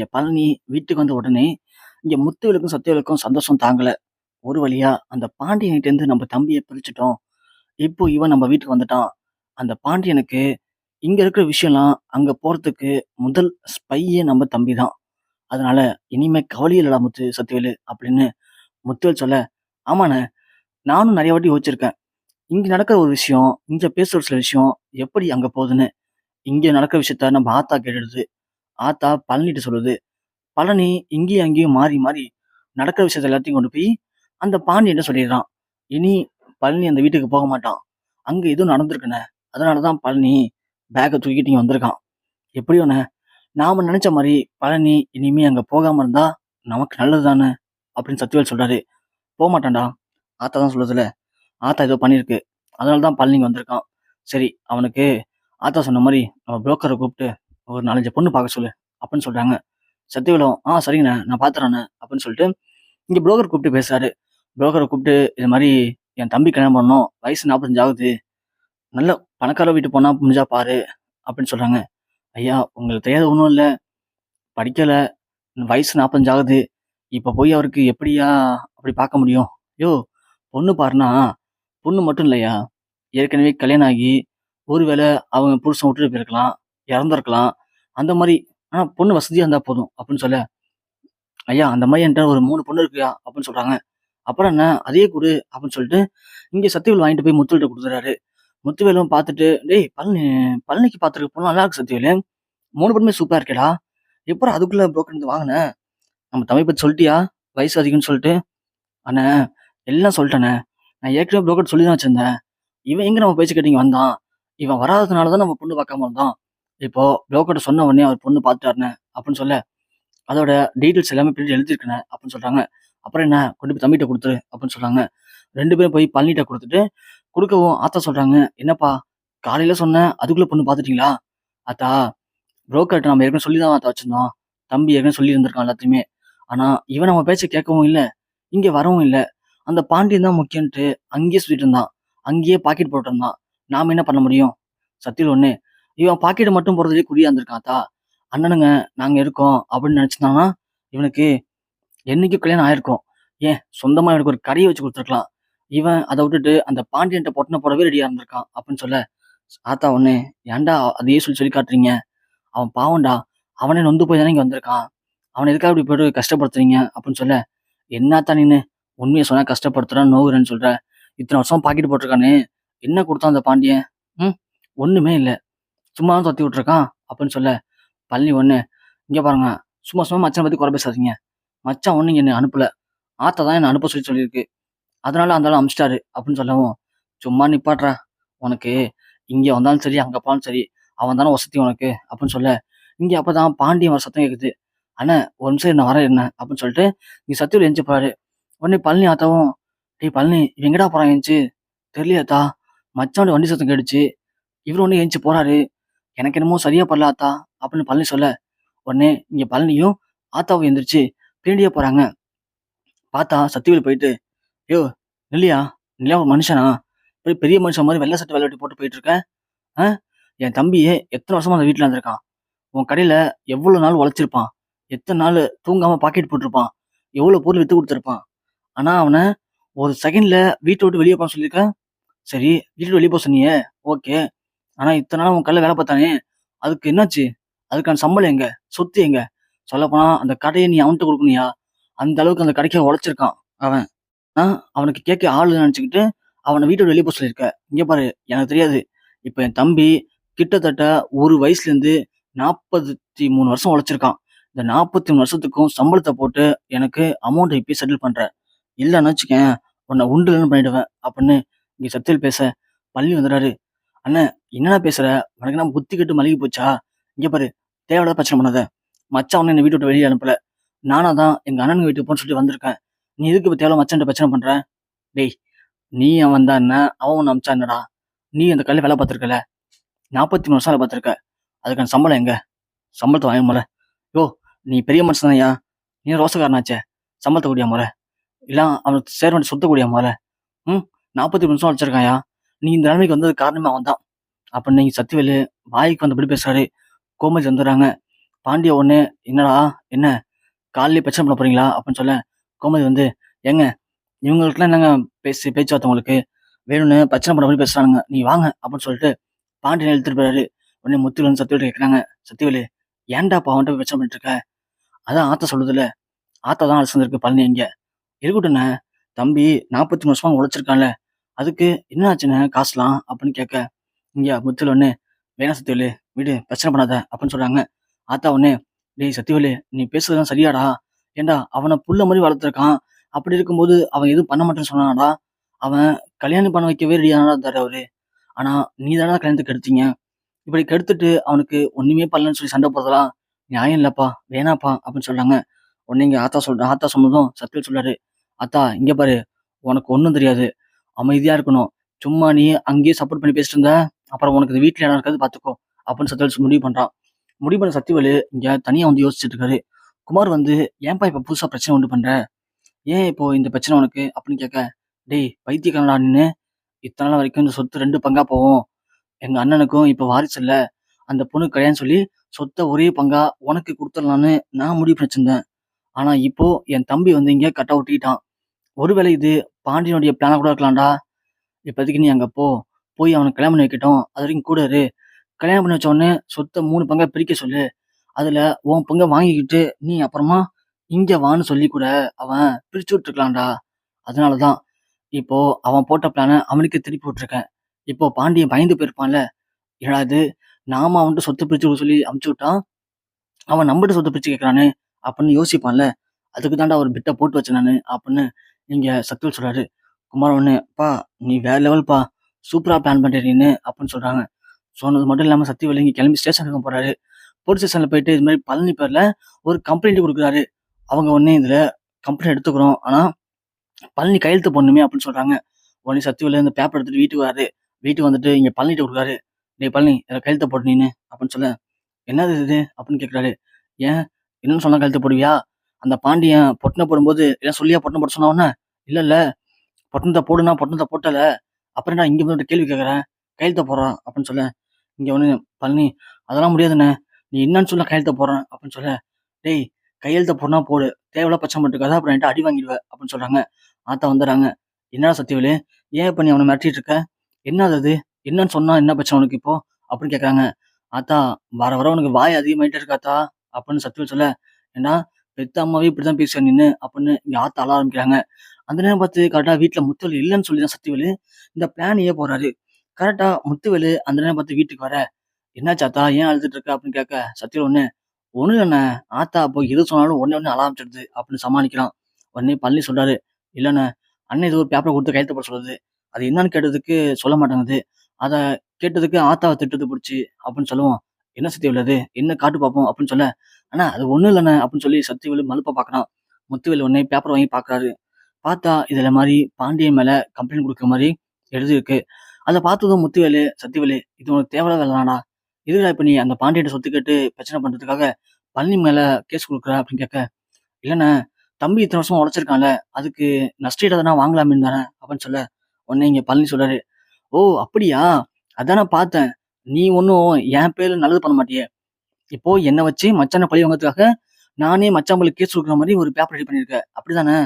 இங்க பழனி வீட்டுக்கு வந்த உடனே, இங்க முத்துவேலுக்கும், சத்யவேலுக்கும் சந்தோஷம் தாங்கல. ஒரு வழியா அந்த பாண்டியன்கிட்டேருந்து நம்ம தம்பிய பிரிச்சுட்டோம். இப்போ இவன் நம்ம வீட்டுக்கு வந்துட்டான். அந்த பாண்டியனுக்கு இங்க இருக்கிற விஷயம்லாம் அங்க போறதுக்கு முதல் ஸ்பையே நம்ம தம்பி தான். அதனால இனிமே கவலையே இல்லடா சத்யவேலு அப்படின்னு முத்துவேல் சொல்ல, ஆமாண்ணே நானும் நெறைய வாட்டி யோசிச்சிருக்கேன். இங்க நடக்கிற ஒரு விஷயம், இங்க பேசுற ஒரு சில விஷயம் எப்படி அங்க போகுதுன்னு. இங்க நடக்கிற விஷயத்த நம்ம ஆத்தா கேட்டுடுது. ஆத்தா பழனிட்ட சொல்லுது. பழனி இங்கேயும் அங்கேயும் மாறி மாறி நடக்கிற விஷயத்த எல்லாத்தையும் கொண்டு போய் அந்த பாண்டியன்ட்ட சொல்லிடுறான். இனி பழனி அந்த வீட்டுக்கு போக மாட்டான். அங்க ஏதோ நடந்திருக்குண்ணே. அதனாலதான் பழனி பேக்க தூக்கிட்டு இங்க வந்திருக்கான். எப்படியோண்ணே, நாம நினைச்ச மாரி பழனி இனிமே அங்க போகாம இருந்தா நமக்கு நல்லது தானே அப்படின்னு சத்யவேல் சொல்றாரு. போமாட்டான்டா. ஆத்தா தான் சொல்லுதுல. ஆத்தா ஏதோ பண்ணியிருக்கு. அதனால தான் பழனி இங்க வந்திருக்கான். சரி அவனுக்கு ஆத்தா சொன்ன மாரி நம்ம புரோக்கர கூப்பிட்டு ஒரு 4, 5 பொண்ணு பார்க்க சொல்லு அப்படின்னு சொல்றாங்க. சத்யவேலும், சரிங்கண்ணே நான் பார்த்துறேண்ணே அப்படின்னு சொல்லிட்டு இங்க புரோக்கர் கூப்பிட்டு பேசுறாரு. புரோக்கர கூப்பிட்டு இது மாரி என் தம்பி கல்யாணம் பண்ணணும். வயசு 45 ஆகுது. நல்ல பணக்கார வீட்டு பொண்ணா முடிஞ்சா பாரு அப்படின்னு சொல்றாங்க. ஐயா உங்களுக்கு தெரியாத ஒண்ணும் இல்ல. படிக்கல. வயசு 45 ஆகுது. இப்ப போய் அவருக்கு எப்படிய்யா அப்படி பார்க்க முடியும்? யோவ்! பொண்ணு பாருன்னா, பொண்ணு மட்டும் இல்லையா, ஏற்கனவே கல்யாணம் ஆகி, ஒருவேளை அவங்க புருஷன் விட்டுட்டு போயிருக்கலாம், இறந்திருக்கலாம். அந்த மாரி ஆனா பொண்ணு வசதியா இருந்தா போதும் அப்படின்னு சொல்ல, ஐயா அந்த மாரி என்ட்ட ஒரு 3 பொண்ணு இருக்குயா அப்படின்னு சொல்றாங்க. அப்புறம் என்ன அதையே குடு அப்படின்னு சொல்லிட்டு, இங்க சக்திவேல் வாங்கிட்டு போய் முத்துவேல்ட்ட குடுத்துறாரு. முத்துவேலும் பார்த்துட்டு, டேய் பழனிக்கு பார்த்துருக்க பொண்ணு நல்லா இருக்கு சக்திவேலு. 3 பொண்ணுமே சூப்பரா இருக்கேடா. எப்புட்றா அதுக்குள்ள புரோக்கர் இருந்து வாங்குன? நம்ம தம்பி பத்தி சொல்ட்டியா? வயசு அதிகம்னு சொல்லிட்டு. அண்ணே எல்லாம் சொல்லிட்டேண்ணே. நான் ஏற்கனவே புரோக்கர்ட்ட சொல்லி தான் வச்சிருந்தேன். இவன் எங்க நம்ம பேச்ச கேட்டு இங்க வந்தான்? இவன் வராததுனால தான் நம்ம பொண்ணு பார்க்காம இருந்தோம். இப்போ புரோக்கர்ட்ட சொன்ன உடனே அவர் பொண்ணு பார்த்துட்டாருண்ணே அப்படின்னு சொல்ல, அதோட டீட்டெயில்ஸ் எல்லாமே பிரிண்ட் எழுதியிருக்கேண்ணே அப்படின்னு சொல்றாங்க. அப்புறம் என்ன கொண்டு போய் தம்பிட்ட குடுத்துரு அப்படின்னு சொல்றாங்க. 2 பேரும் போய் பழனிட்ட குடுத்துட்டு, குடுக்கவும் ஆத்தா சொல்றாங்க, என்னப்பா காலையில சொன்னேன் அதுக்குள்ள பொண்ணு பார்த்துட்டீங்களா? ஆத்தா புரோக்கர்ட்ட நம்ம ஏற்கனவே சொல்லி தான் ஆத்தா வச்சிருந்தோம். தம்பி ஏற்கனவே சொல்லி இருந்திருக்கான் எல்லாத்தையுமே. ஆனா இவன் நம்ம பேச்ச கேட்கவும் இல்ல, இங்க வரவும் இல்ல. அந்த பாண்டியன் தான் முக்கியம்ன்ட்டு அங்கேயே சுத்திட்டு இருந்தான். அங்கேயே பாக்கெட் போட்டு இருந்தான். நாம என்ன பண்ண முடியும்? சத்தியில் ஒண்ணு, இவன் பாக்கெட் மட்டும் போடுறதுலயே குறியா இருந்திருக்கான் ஆத்தா. அண்ணனுங்க நாங்க இருக்கோம் அப்படின்னு நினைச்சிருந்தாங்கன்னா, இவனுக்கு என்னைக்கும் கல்யாணம் ஆயிருக்கும். ஏன் சொந்தமா இவனுக்கு ஒரு கடைய வச்சு குடுத்துருக்கலாம். இவன் அத விட்டுட்டு அந்த பாண்டியன்ட்ட பொட்டன போடவே ரெடியா இருந்திருக்கான் அப்படின்னு சொல்ல, ஆத்தா ஒண்ணு, ஏன்டா அதையே சொல்லி சொல்லி காட்டுறீங்க? அவன் பாவம்டா. அவனே நொந்து போய் தானே இங்க வந்திருக்கான். அவன எதுக்காக இப்படி போட்டு கஷ்டப்படுத்துறீங்க? அப்படின்னு சொல்ல, என்னாத்தா நீனு? உண்மைய சொன்னா கஷ்டப்படுத்துறேன், நோவுறேன்னு சொல்ற. இத்தன வருஷம் பாக்கெட் போட்டுருக்கானே, என்ன குடுத்தான் அந்த பாண்டியன்? ம். ஒண்ணுமே இல்ல. சும்மா தான் தொரத்தி விட்டுருக்கான் அப்படின்னு சொல்ல, பழனி ஒண்ணு, இங்க பாருங்க. சும்மா சும்மா மச்சான பத்தி குறை பேசாதீங்க. மச்சான் ஒண்ணும் இங்க என்னை அனுப்பல. ஆத்தா தான் என்ன அனுப்ப சொல்லி சொல்லியிருக்கு. அதனால அந்த ஆளு அனுப்பிச்சிட்டாரு அப்படின்னு சொல்லவும், சும்மா நிப்பாட்றா. உனக்கு இங்க வந்தாலும் சரி, அங்க போனாலும் சரி, அவன் தானே வசதி உனக்கு அப்படின்னு சொல்ல, இங்க அப்பதான் பாண்டியன் வர சத்தம் கேக்குது. அண்ணே ஒரு நிமிஷம் நான் வரேன் என்ன அப்படின்னு சொல்லிட்டு இங்க சத்தியவேல் எந்திச்சு போறாரு. உடனே பழனி ஆத்தாவும், டேய் பழனி இவன் எங்கடா போறான் எந்திச்சு? தெரியலையாத்தா. மச்சானோட வண்டி சத்தம் கேட்டுச்சு. இவரு ஒண்ணு எந்திச்சு போறாரு. எனக்கு என்னமோ சரியா படல ஆத்தா அப்படின்னு பழனி சொல்ல, உடனே இங்க பழனியும் ஆத்தாவும் எந்திரிச்சு பின்னாடியே போறாங்க. பார்த்தா சத்தியவேல் போயிட்டு, யோவ் நில்லியா, நீலாம் ஒரு மனுஷனா? இப்படி பெரிய மனுஷன் மாதிரி வெள்ளை சட்டை வெள்ளை வேட்டி போட்டு போயிட்டு இருக்க? ஆ? என் தம்பி எத்தனை வருஷமா அந்த வீட்டுல இருந்திருக்கான். உன் கடையில எவ்வளவு நாள் உழைச்சிருப்பான். எத்தனை நாள் தூங்காம பாக்கெட் போட்டிருப்பான். எவ்வளவு பொருள் வித்து கொடுத்திருப்பான். ஆனா அவன ஒரு செகண்ட்ல வீட்டை விட்டு வெளியே போக சொல்லியிருக்க. சரி வீட்டை விட்டு வெளியே போக சொன்னீங்க. ஓகே. ஆனா இத்தனை நாள் உன் கடையில வேலை பார்த்தானே, அதுக்கு என்னாச்சு? அதுக்கான சம்பளம் எங்க? சொத்து எங்க? சொல்லப்போனா அந்த கடையை நீ அவன்கிட்ட கொடுக்கணுயா. அந்த அளவுக்கு அந்த கடைக்கு உழைச்சிருக்கான் அவன். அவனுக்கு கேட்க ஆள் இல்லன்னு நினைச்சுக்கிட்டு அவனை வீட்டை விட்டு வெளியே போக சொல்லியிருக்க. இங்க பாரு எனக்கு தெரியாது. இப்ப என் தம்பி கிட்டத்தட்ட ஒரு வயசுல இருந்து 43 வருஷம் உழைச்சிருக்கான். இந்த 43 வருஷத்துக்கும் சம்பளத்தை போட்டு எனக்கு அமௌண்ட் இப்பயே செட்டில் பண்றேன். இல்லன்னு வச்சுக்கேன் உன்னை உண்டுலன்னு பண்ணிடுவேன் அப்படின்னு இங்க சத்தியல் பேச பள்ளி வந்துடுறாரு. அண்ணன் என்னடா பேசுற? உனக்கு என்ன புத்தி கெட்டு மழுகி போச்சா? இங்க பாரு தேவையில்லாத பிரச்சனை பண்ணாத. மச்சான் ஒண்ணு என்னை வீட்டு விட்டு வெளியே அனுப்பல. நானா தான் எங்க அண்ணனுங்க வீட்டுக்கு போன்னு சொல்லிட்டு வந்திருக்கேன். நீ எதுக்கு இப்ப தேவையில்லாம மச்சான்ட்ட பிரச்சனை பண்ற? டேய் நீ அவன் வந்தா என்ன? அவன் உன்னை அமிச்சா என்னடா? நீ அந்த கடையில வேலை பார்த்திருக்கல. 43 வருஷம் வேலை பார்த்திருக்க. அதுக்கான சம்பளம் எங்க? சம்பளத்தை வாங்க முறை. யோ நீ பெரிய மனுஷன் தான்யா. நீ ரோசக்காரனாச்சே. சம்பளத்தை கூடிய முறை. இல்ல அவனுக்கு சேர வேண்டிய சொத்தை கூடிய முறை. 43 நிமிஷம் வச்சிருக்காயா. நீ இந்த நிலைமைக்கு வந்தது காரணமே அவன் தான் அப்படின்னு நீங்க சத்தியவேலு வாய்க்கு வந்தபடி பேசுறாரு. கோமதி வந்துடுறாங்க. பாண்டிய உடனே, "என்னடா என்ன காலையிலேயே பிரச்சனை பண்ண போறீங்களா?" அப்படின்னு சொல்ல, கோமதி வந்து, "ஏங்க இவங்களுக்கெல்லாம் என்னங்க பேச்சுவார்த்தை உங்களுக்கு? வேணும்னு பிரச்சனை பண்ற மாரி பேசுறானுங்க. நீங்க வாங்க" அப்படின்னு சொல்லிட்டு பாண்டியன இழுத்துட்டு போறாரு. உடனே முத்து வந்து சத்தியவேலு கேட்குறாங்க, "சத்தியவேலு ஏன்டா இப்ப அவன்ட்ட போய் பிரச்சனை பண்ணிட்டு இருக்க? அதான் ஆத்தா சொல்லுதுல்ல, ஆத்தா தான் அழைச்சிட்டு வந்திருக்கு பழனிய இங்க. இருக்கட்டும்ண்ணே, தம்பி 43 வருஷமா உழைச்சிருக்கான்ல, அதுக்கு என்ன ஆச்சுண்ணே காசுலாம்?" அப்படின்னு கேட்க, இங்க முத்துல ஒண்ணு, "வேணாம் சத்தியவேலு, விடு பிரச்சனை பண்ணாத" அப்படின்னு சொல்றாங்க. ஆத்தா உடனே, "டேய் சத்தியவேலு, நீ பேசுறதெல்லாம் சரியாடா? ஏன்டா அவன புள்ள மாரி வளர்த்துருக்கான். அப்படி இருக்கும்போது அவன் எதுவும் பண்ண மாட்டேன்னு சொன்னானாடா? அவன் கல்யாணம் பண்ண வைக்கவே ரெடியானடா இருந்தாரு அவரு. ஆனா நீ தானடா கல்யாணத்த கெடுத்தீங்க. இப்படி கெடுத்துட்டு அவனுக்கு ஒண்ணுமே பண்ணலன்னு சொல்லி சண்டை போடுறதெல்லாம் நியாயம் இல்லப்பா, வேணாம்ப்பா" அப்படின்னு சொல்றாங்க. உடனே இங்க ஆத்தா சொன்னதும் சத்யவேல் சொல்றாரு, "ஆத்தா இங்க பாரு, உனக்கு ஒண்ணும் தெரியாது. அமைதியா இருக்கணும். சும்மா நீ அங்கேயே சப்போர்ட் பண்ணி பேசிட்டு இருந்த, அப்புறம் உனக்கு இந்த வீட்ல இடம் இருக்காது பார்த்துக்கோ" அப்படின்னு சத்யவேல் முடிவு பண்றான். முடிவு பண்ண சத்யவேலு இங்க தனியா வந்து யோசிச்சுட்டு இருக்காரு. குமார் வந்து, "ஏன்பா இப்ப புதுசா பிரச்சனை உண்டு பண்ற? ஏன் இப்போ இந்த பிரச்சனை உனக்கு?" அப்படின்னு கேட்க, "டேய் பைத்தியக்காரன்டா நீனு. இத்தன நாள் வரைக்கும் இந்த சொத்து 2 பங்கா போகும். எங்க அண்ணனுக்கும் இப்ப வாரிசு இல்ல. அந்த பொண்ணுக்கு கல்யாணம் சொல்லி சொத்த ஒரே பங்கா உனக்கு குடுத்துடலான்னு நான் முடிவு பண்ணி வச்சிருந்தேன். ஆனா இப்போ என் தம்பி வந்து இங்க கட்ட ஒட்டிக்கிட்டான். ஒருவேளை இது பாண்டியனுடைய பிளானா கூட இருக்கலாம்டா. இப்போதைக்கு நீ அங்க போ. போய் அவனுக்கு கல்யாணம் பண்ணி வைக்கட்டும். அதுவரைக்கும் கூட இரு. கல்யாணம் பண்ணி வச்ச உடனே சொத்த 3 பங்கா பிரிக்க சொல்லு. அதுல உன் பங்க வாங்கிக்கிட்டு நீ அப்புறமா இங்க வான்னு சொல்லி கூட அவன் பிரிச்சு விட்டுருக்கலாம்டா. அதனால தான் இப்போ அவன் போட்ட பிளான அவனுக்கே திருப்பி விட்டுருக்கேன். இப்போ பாண்டியன் பயந்து போயிருப்பான்ல. என்னடா இது நாம அவன்ட்ட சொத்த பிரிச்சு குடுக்க சொல்லி அனுப்பிச்சு விட்டா, அவன் நம்மட்ட சொத்த பிரிச்சு கேட்கறானே அப்படின்னு யோசிப்பான்ல. அதுக்கு தான்டா ஒரு பிட்ட போட்டு வச்சேன் நானு அப்படின்னு இங்க சத்யவேல் சொல்றாரு. குமார் உடனே, "அப்பா நீ வேற லெவல்ப்பா. சூப்பரா பிளான் பண்ற நீனு" அப்படின்னு சொல்றாங்க. சொன்னது மட்டும் இல்லாம சத்யவேலு இங்க கிளம்பி ஸ்டேஷனுக்கு போறாரு. போலீஸ் ஸ்டேஷன்ல போயிட்டு இது மாரி பழனி பேர்ல ஒரு கம்ப்ளைண்ட் குடுக்குறாரு. அவங்க உடனே இதுல கம்ப்ளைண்ட் எடுத்துக்கிறோம். ஆனா பழனி கையெழுத்து போடணுமே அப்படின்னு சொல்றாங்க. உடனே சத்யவேலு அந்த பேப்பர் எடுத்துட்டு வீட்டுக்கு வராரு. வீட்டுக்கு வந்துட்டு இங்க பழனிட்ட குடுக்குறாரு. "டேய் பழனி இதுல கையெழுத்த போடு நீனு" அப்படின்னு சொல்ல, "என்னது இது?" அப்படின்னு கேட்குறாரு. "ஏன் என்னன்னு சொன்னா கையெழுத்து போடுவியா? அந்த பாண்டியன் பொட்டன போடும்போது எல்லாம் சொல்லியா பொட்டனம் போட சொன்ன உடனே?" "இல்ல இல்ல பொட்டணத்த போடுனா பொட்டணத்த போட்டல. அப்புறம் என்ன இங்க வந்து கேள்வி கேட்குற? கையெழுத்த போடுறா" அப்படின்னு சொல்ல, இங்க ஒண்ணு பழனி, "அதெல்லாம் முடியாதுண்ணே. நீ என்னன்னு சொல்ல கையெழுத்த போடுறேன்" அப்படின்னு சொல்ல, "டேய் கையெழுத்த போடுனா போடு. தேவையில்லாம பிரச்சனை பண்ணிட்டு இருக்காத. அப்புறம் என்ட்ட அடி வாங்கிடுவ" அப்படின்னு சொல்றாங்க. ஆத்தா வந்துடுறாங்க. "என்னடா சத்தியவேலு, ஏன் இப்ப நீ அவன மிரட்டிட்டு இருக்க? என்னது அது? என்னன்னு சொன்னா என்ன பிரச்சனை உனக்கு இப்போ?" அப்படின்னு கேட்கறாங்க. "ஆத்தா வர வர உனக்கு வாய் அதிகமாயிட்டே இருக்கு ஆத்தா" அப்படின்னு சத்தியவேல் சொல்ல, "ஏன்டா பெத்த அம்மாவே இப்படிதான் பேசுவ நீனு" அப்படின்னு இங்க ஆத்தா அழ ஆரம்பிக்கிறாங்க. அந்த நேரம் பார்த்து கரெக்ட்டா வீட்ல முத்துவேலு இல்லன்னு சொல்லி தான் சத்தியவேலு இந்த பிளானையே போடுறாரு. கரெக்ட்டா முத்துவேலு அந்த நேரம் பார்த்து வீட்டுக்கு வர, "என்னாச்சு ஆத்தா? ஏன் அழுதுட்டு இருக்க?" அப்படின்னு கேட்க, சத்தியவேலு ஒடனே, "ஒண்ணும் இல்லண்ணே. ஆத்தா அப்போ எது சொன்னாலும் உடனே உடனே அழ ஆரம்பிச்சுடுது" அப்படின்னு சமாளிக்கிறான். உடனே பழனி சொல்றாரு, "இல்லண்ணே, அண்ணன் ஏதோ ஒரு பேப்பர குடுத்து கையெழுத்து போட சொல்லுது. அது என்னன்னு கேட்டதுக்கு சொல்ல மாட்டேங்குது. அத கேட்டதுக்கு ஆத்தாவ திட்டுது புடிச்சு" அப்படின்னு சொல்லவும், "என்ன சத்தியவேலு அது? என்ன காட்டு பார்ப்போம்" அப்படின்னு சொல்ல, "அண்ணா அது ஒண்ணும் இல்லண்ணே" அப்படின்னு சொல்லி சத்தியவேலு மலுப்ப பார்க்குறான். முத்துவேலு உடனே பேப்பர் வாங்கி பார்க்குறாரு. பார்த்தா இதுல மாரி பாண்டியன் மேல கம்ப்ளைண்ட் குடுக்குற மாரி எழுதியிருக்கு. அத பார்த்ததும் முத்துவேலு, "சத்தியவேலு இது உனக்கு தேவையில்லாத வேல தானடா. எதுக்குடா இப்ப நீ அந்த பாண்டியன்ட்ட சொத்து கேட்டு பிரச்சனை பண்றதுக்காக பழனி மேல கேஸ் குடுக்குற?" அப்படின்னு கேட்க, "இல்லண்ணே, தம்பி இத்தன வருஷமா உழைச்சிருக்கான்ல, அதுக்கு நஷ்ட ஈடு எதனா வாங்கலாமேன்னு தானே" அப்படின்னு சொல்ல, உடனே இங்க பழனி சொல்றாரு, "ஓ! அப்படியா? அதான் நான் பார்த்தேன். நீ ஒண்ணும் என் பேர்ல நல்லது பண்ண மாட்டியே. இப்போ என்ன வச்சு மச்சான பழி வாங்குறதுக்காக நானே மச்சான் மேல கேஸ் குடுக்குற மாரி ஒரு பேப்பர் ரெடி பண்ணியிருக்க. அப்படிதானே?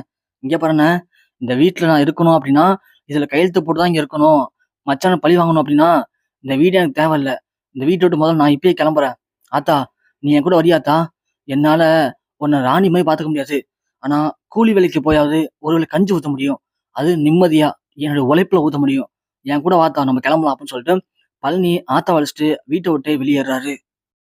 இங்க பாருண்ணே, இந்த வீட்ல நான் இருக்கணும் அப்படின்னா, இதுல கையெழுத்து போட்டு தான் இங்க இருக்கணும். மச்சான பழி வாங்கணும் அப்படின்னா, இந்த வீடு எனக்கு தேவையில்ல. இந்த வீட்ட விட்டு முதல்ல நான் இப்பயே கிளம்புறேன். ஆத்தா, நீ என் கூட வரியா ஆத்தா? என்னால உன்ன ராணி மாரி பார்த்துக்க முடியாது. ஆனா, கூலி வேலைக்கு போயாவது ஒரு வேளை கஞ்சி ஊத்த முடியும். அது நிம்மதியா, என்னோட உழைப்புல ஊத்த முடியும். என் கூட வா ஆத்தா நம்ம கிளம்பலாம்" அப்படின்னு சொல்லிட்டு, பழனி ஆத்தாவ அழைச்சுட்டு வீட்ட விட்டே வெளியேறாரு.